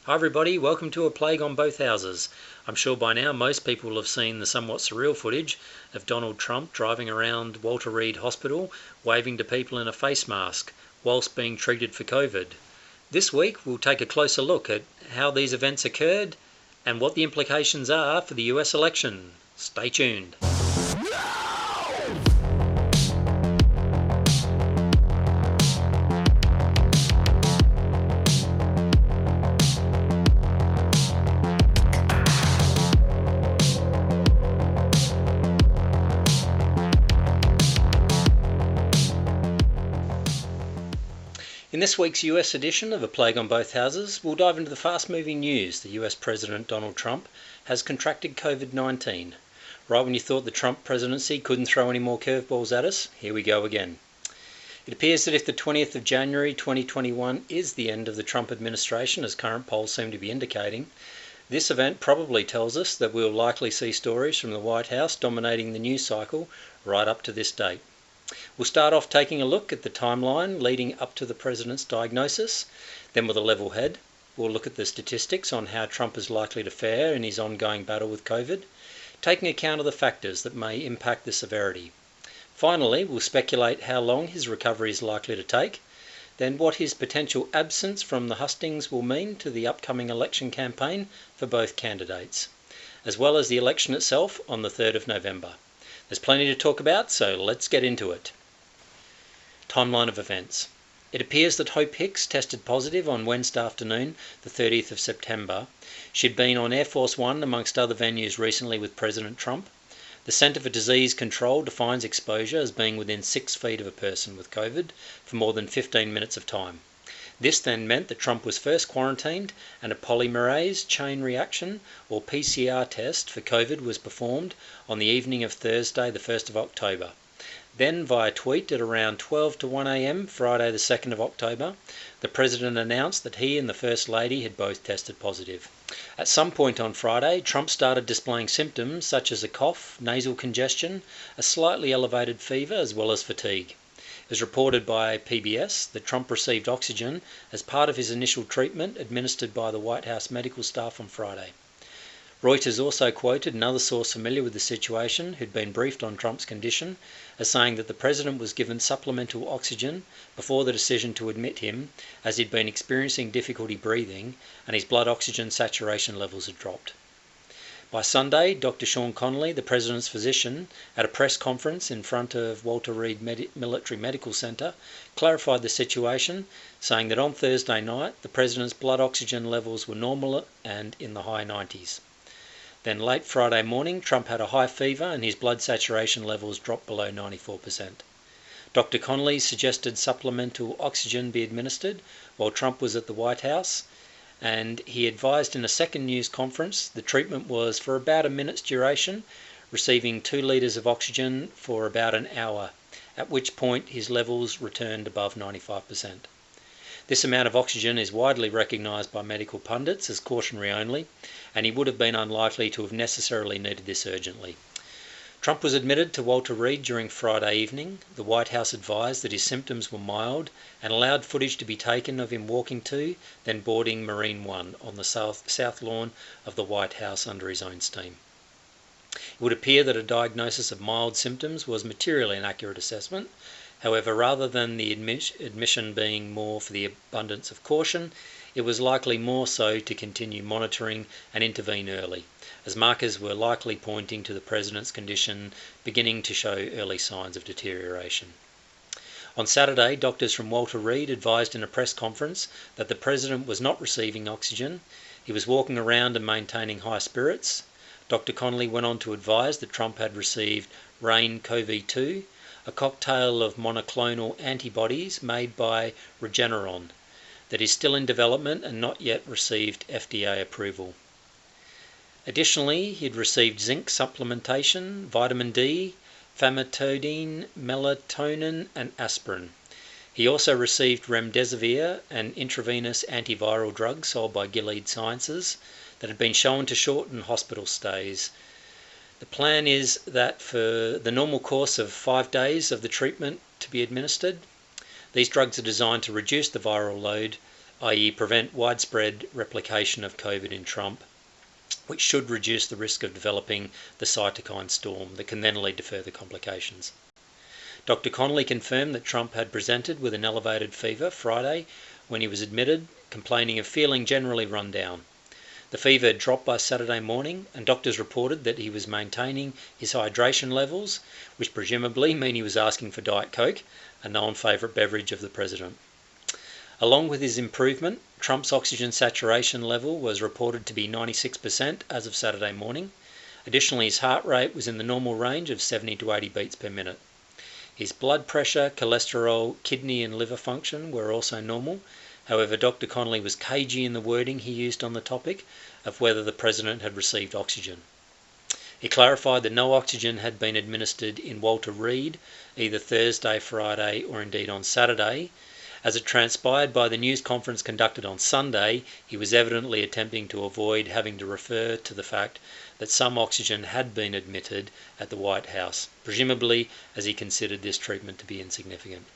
Hi everybody, welcome to A Plague on Both Houses. I'm sure by now most people will have seen the somewhat surreal footage of Donald Trump driving around Walter Reed Hospital waving to people in a face mask whilst being treated for COVID. This week we'll take a closer look at how these events occurred and what the implications are for the US election. Stay tuned. In this week's US edition of A Plague on Both Houses, we'll dive into the fast-moving news that US President Donald Trump has contracted COVID-19. Right when you thought the Trump presidency couldn't throw any more curveballs at us, here we go again. It appears that if the 20th of January 2021 is the end of the Trump administration, as current polls seem to be indicating, this event probably tells us that we'll likely see stories from the White House dominating the news cycle right up to this date. We'll start off taking a look at the timeline leading up to the president's diagnosis. Then with a level head, we'll look at the statistics on how Trump is likely to fare in his ongoing battle with COVID, taking account of the factors that may impact the severity. Finally, we'll speculate how long his recovery is likely to take, then what his potential absence from the hustings will mean to the upcoming election campaign for both candidates, as well as the election itself on the 3rd of November. There's plenty to talk about, so let's get into it. Timeline of events. It appears that Hope Hicks tested positive on Wednesday afternoon, the 30th of September. She'd been on Air Force One amongst other venues recently with President Trump. The Centre for Disease Control defines exposure as being within 6 feet of a person with COVID for more than 15 minutes of time. This then meant that Trump was first quarantined and a polymerase chain reaction or PCR test for COVID was performed on the evening of Thursday the 1st of October. Then via tweet at around 12 to 1 a.m. Friday the 2nd of October, the President announced that he and the First Lady had both tested positive. At some point on Friday, Trump started displaying symptoms such as a cough, nasal congestion, a slightly elevated fever as well as fatigue. It was reported by PBS that Trump received oxygen as part of his initial treatment administered by the White House medical staff on Friday. Reuters also quoted another source familiar with the situation who'd been briefed on Trump's condition as saying that the president was given supplemental oxygen before the decision to admit him as he'd been experiencing difficulty breathing and his blood oxygen saturation levels had dropped. By Sunday, Dr. Sean Connolly, the president's physician, at a press conference in front of Walter Reed Military Medical Center, clarified the situation, saying that on Thursday night, the president's blood oxygen levels were normal and in the high 90s. Then late Friday morning, Trump had a high fever and his blood saturation levels dropped below 94%. Dr. Connolly suggested supplemental oxygen be administered while Trump was at the White House, and he advised in a second news conference the treatment was for about a minute's duration, receiving 2 litres of oxygen for about an hour, at which point his levels returned above 95%. This amount of oxygen is widely recognised by medical pundits as cautionary only, and he would have been unlikely to have necessarily needed this urgently. Trump was admitted to Walter Reed during Friday evening. The White House advised that his symptoms were mild and allowed footage to be taken of him walking to, then boarding Marine One on the south lawn of the White House under his own steam. It would appear that a diagnosis of mild symptoms was materially an accurate assessment. However, rather than the admission being more for the abundance of caution, it was likely more so to continue monitoring and intervene early, as markers were likely pointing to the president's condition beginning to show early signs of deterioration. On Saturday, doctors from Walter Reed advised in a press conference that the president was not receiving oxygen. He was walking around and maintaining high spirits. Dr. Connolly went on to advise that Trump had received RAIN-CoV-2, a cocktail of monoclonal antibodies made by Regeneron that is still in development and not yet received FDA approval. Additionally, he'd received zinc supplementation, vitamin D, famotidine, melatonin and aspirin. He also received remdesivir, an intravenous antiviral drug sold by Gilead Sciences that had been shown to shorten hospital stays. The plan is that for the normal course of 5 days of the treatment to be administered, these drugs are designed to reduce the viral load i.e. prevent widespread replication of COVID in Trump, which should reduce the risk of developing the cytokine storm that can then lead to further complications. Dr. Connolly confirmed that Trump had presented with an elevated fever Friday when he was admitted, complaining of feeling generally run down. The fever had dropped by Saturday morning, and doctors reported that he was maintaining his hydration levels, which presumably mean he was asking for Diet Coke, a known favourite beverage of the president. Along with his improvement, Trump's oxygen saturation level was reported to be 96% as of Saturday morning. Additionally, his heart rate was in the normal range of 70 to 80 beats per minute. His blood pressure, cholesterol, kidney and liver function were also normal. However, Dr. Connolly was cagey in the wording he used on the topic of whether the president had received oxygen. He clarified that no oxygen had been administered in Walter Reed either Thursday, Friday or indeed on Saturday. As it transpired by the news conference conducted on Sunday, he was evidently attempting to avoid having to refer to the fact that some oxygen had been admitted at the White House, presumably as he considered this treatment to be insignificant.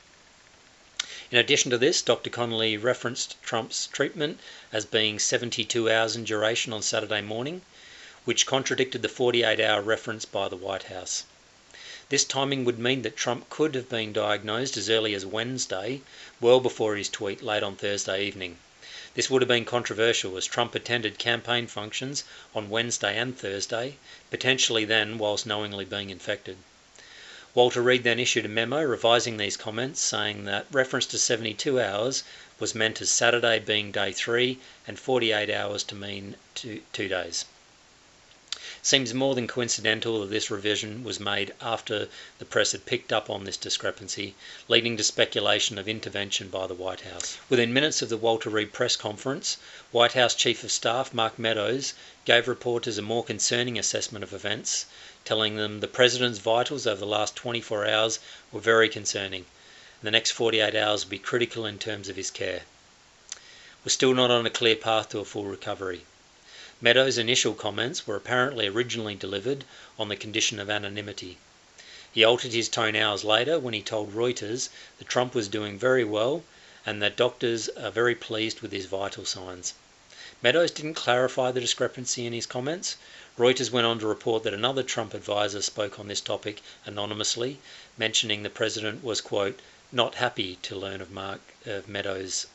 In addition to this, Dr. Connolly referenced Trump's treatment as being 72 hours in duration on Saturday morning, which contradicted the 48-hour reference by the White House. This timing would mean that Trump could have been diagnosed as early as Wednesday, well before his tweet late on Thursday evening. This would have been controversial as Trump attended campaign functions on Wednesday and Thursday, potentially then whilst knowingly being infected. Walter Reed then issued a memo revising these comments, saying that reference to 72 hours was meant as Saturday being day 3 and 48 hours to mean 2 days. Seems more than coincidental that this revision was made after the press had picked up on this discrepancy, leading to speculation of intervention by the White House. Within minutes of the Walter Reed press conference, White House Chief of Staff Mark Meadows gave reporters a more concerning assessment of events, telling them the president's vitals over the last 24 hours were very concerning, and the next 48 hours would be critical in terms of his care. We're still not on a clear path to a full recovery. Meadows' initial comments were apparently originally delivered on the condition of anonymity. He altered his tone hours later when he told Reuters that Trump was doing very well and that doctors are very pleased with his vital signs. Meadows didn't clarify the discrepancy in his comments. Reuters went on to report that another Trump advisor spoke on this topic anonymously, mentioning the president was, quote, not happy to learn of Meadows'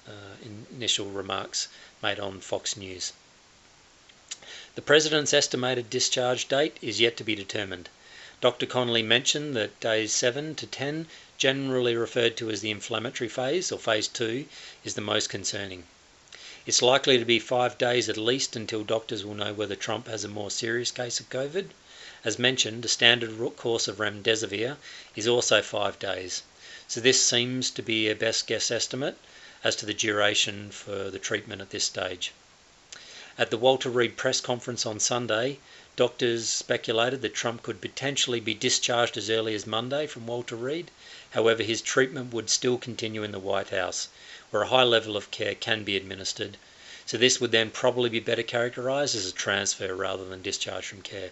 initial remarks made on Fox News. The president's estimated discharge date is yet to be determined. Dr. Connolly mentioned that days 7 to 10, generally referred to as the inflammatory phase, or phase 2, is the most concerning. It's likely to be 5 days at least until doctors will know whether Trump has a more serious case of COVID. As mentioned, the standard course of remdesivir is also 5 days. So this seems to be a best guess estimate as to the duration for the treatment at this stage. At the Walter Reed press conference on Sunday, doctors speculated that Trump could potentially be discharged as early as Monday from Walter Reed. However, his treatment would still continue in the White House, where a high level of care can be administered. So this would then probably be better characterised as a transfer rather than discharge from care.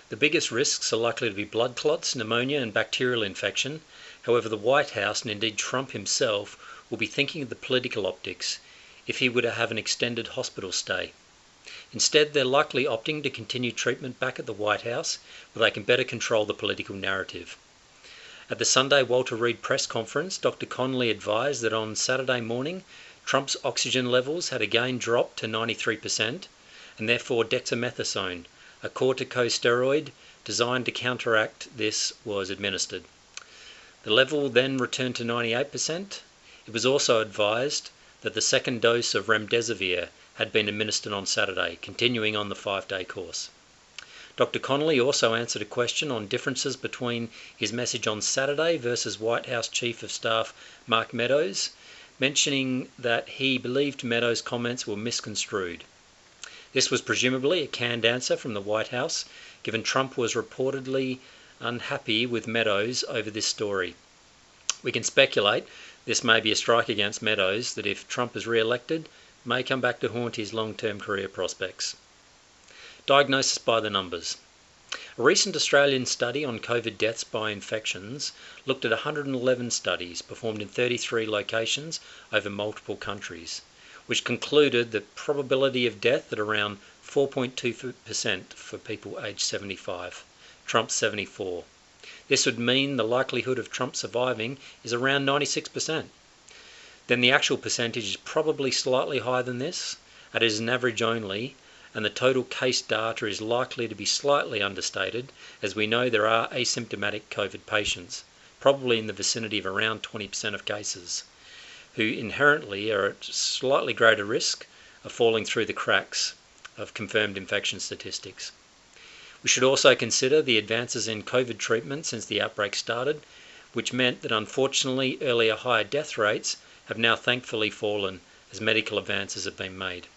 The biggest risks are likely to be blood clots, pneumonia and bacterial infection. However, the White House, and indeed Trump himself, will be thinking of the political optics if he were to have an extended hospital stay. Instead, they're likely opting to continue treatment back at the White House, where they can better control the political narrative. At the Sunday Walter Reed press conference, Dr. Connolly advised that on Saturday morning, Trump's oxygen levels had again dropped to 93%, and therefore dexamethasone, a corticosteroid designed to counteract this, was administered. The level then returned to 98%. It was also advised that the second dose of remdesivir had been administered on Saturday, continuing on the 5-day course. Dr. Connolly also answered a question on differences between his message on Saturday versus White House Chief of Staff Mark Meadows, mentioning that he believed Meadows' comments were misconstrued. This was presumably a canned answer from the White House, given Trump was reportedly unhappy with Meadows over this story. We can speculate this may be a strike against Meadows that, if Trump is re-elected, may come back to haunt his long-term career prospects. Diagnosis by the numbers. A recent Australian study on COVID deaths by infections looked at 111 studies performed in 33 locations over multiple countries. which concluded the probability of death at around 4.2% for people aged 75. Trump's 74. This would mean the likelihood of Trump surviving is around 96%. Then the actual percentage is probably slightly higher than this, and it is an average only, and the total case data is likely to be slightly understated, as we know there are asymptomatic COVID patients, probably in the vicinity of around 20% of cases, who inherently are at slightly greater risk of falling through the cracks of confirmed infection statistics. We should also consider the advances in COVID treatment since the outbreak started, which meant that unfortunately earlier higher death rates have now thankfully fallen as medical advances have been made.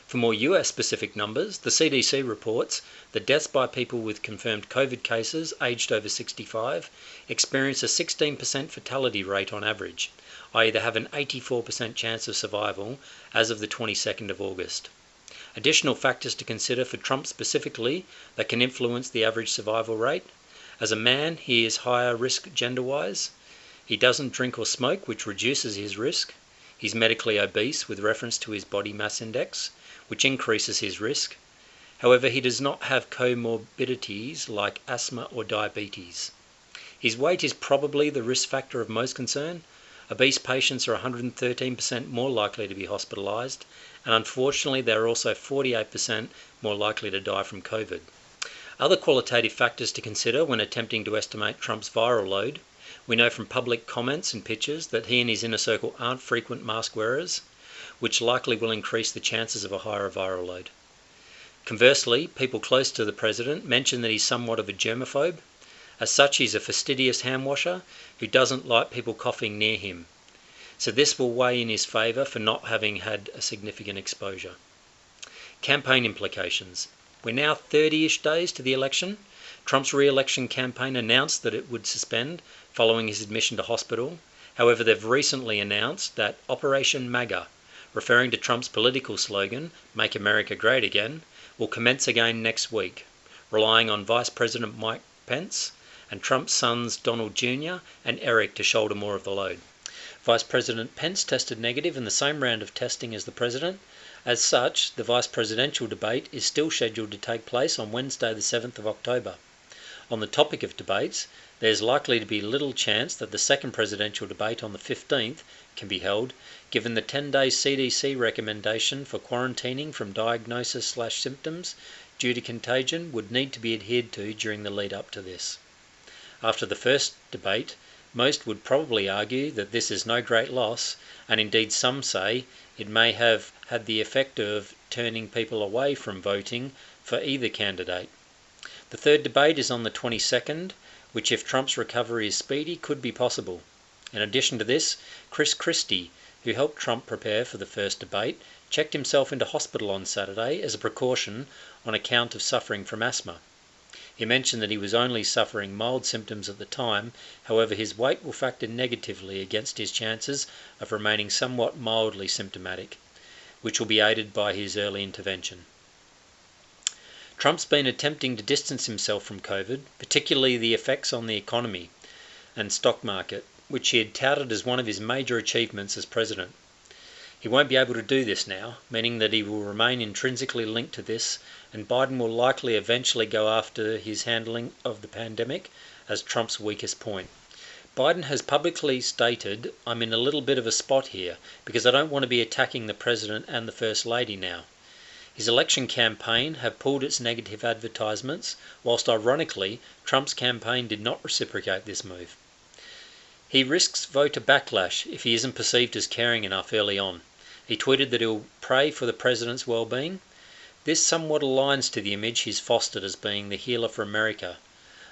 For more US-specific numbers, the CDC reports that deaths by people with confirmed COVID cases aged over 65 experience a 16% fatality rate on average, i.e. they have an 84% chance of survival as of the 22nd of August. Additional factors to consider for Trump specifically that can influence the average survival rate. As a man, he is higher risk gender-wise. He doesn't drink or smoke, which reduces his risk. He's medically obese with reference to his body mass index, which increases his risk. However, he does not have comorbidities like asthma or diabetes. His weight is probably the risk factor of most concern. Obese patients are 113% more likely to be hospitalised, and unfortunately they are also 48% more likely to die from COVID. Other qualitative factors to consider when attempting to estimate Trump's viral load. We know from public comments and pictures that he and his inner circle aren't frequent mask wearers, which likely will increase the chances of a higher viral load. Conversely, people close to the president mention that he's somewhat of a germaphobe. As such, he's a fastidious hand washer who doesn't like people coughing near him. So this will weigh in his favour for not having had a significant exposure. Campaign implications. We're now 30-ish days to the election. Trump's re-election campaign announced that it would suspend following his admission to hospital. However, they've recently announced that Operation MAGA, referring to Trump's political slogan, Make America Great Again, will commence again next week, relying on Vice President Mike Pence and Trump's sons Donald Jr. and Eric to shoulder more of the load. Vice President Pence tested negative in the same round of testing as the president. As such, the vice presidential debate is still scheduled to take place on Wednesday the 7th of October. On the topic of debates, there's likely to be little chance that the second presidential debate on the 15th can be held, given the 10-day CDC recommendation for quarantining from diagnosis/symptoms due to contagion would need to be adhered to during the lead up to this. After the first debate, most would probably argue that this is no great loss, and indeed some say it may have had the effect of turning people away from voting for either candidate. The third debate is on the 22nd, which if Trump's recovery is speedy could be possible. In addition to this, Chris Christie, who helped Trump prepare for the first debate, checked himself into hospital on Saturday as a precaution on account of suffering from asthma. He mentioned that he was only suffering mild symptoms at the time, however his weight will factor negatively against his chances of remaining somewhat mildly symptomatic, which will be aided by his early intervention. Trump's been attempting to distance himself from COVID, particularly the effects on the economy and stock market, which he had touted as one of his major achievements as president. He won't be able to do this now, meaning that he will remain intrinsically linked to this, and Biden will likely eventually go after his handling of the pandemic as Trump's weakest point. Biden has publicly stated, "I'm in a little bit of a spot here because I don't want to be attacking the president and the first lady now." His election campaign have pulled its negative advertisements, whilst ironically, Trump's campaign did not reciprocate this move. He risks voter backlash if he isn't perceived as caring enough early on. He tweeted that he'll pray for the president's well-being. This somewhat aligns to the image he's fostered as being the healer for America,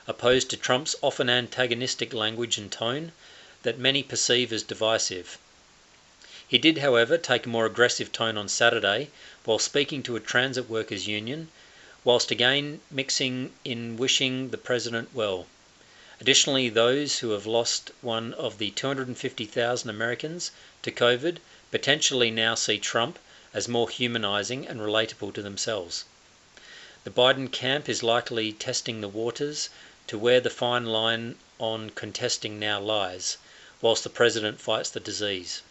opposed to Trump's often antagonistic language and tone that many perceive as divisive. He did, however, take a more aggressive tone on Saturday while speaking to a transit workers' union, whilst again mixing in wishing the president well. Additionally, those who have lost one of the 250,000 Americans to COVID potentially now see Trump as more humanising and relatable to themselves. The Biden camp is likely testing the waters to where the fine line on contesting now lies, whilst the president fights the disease.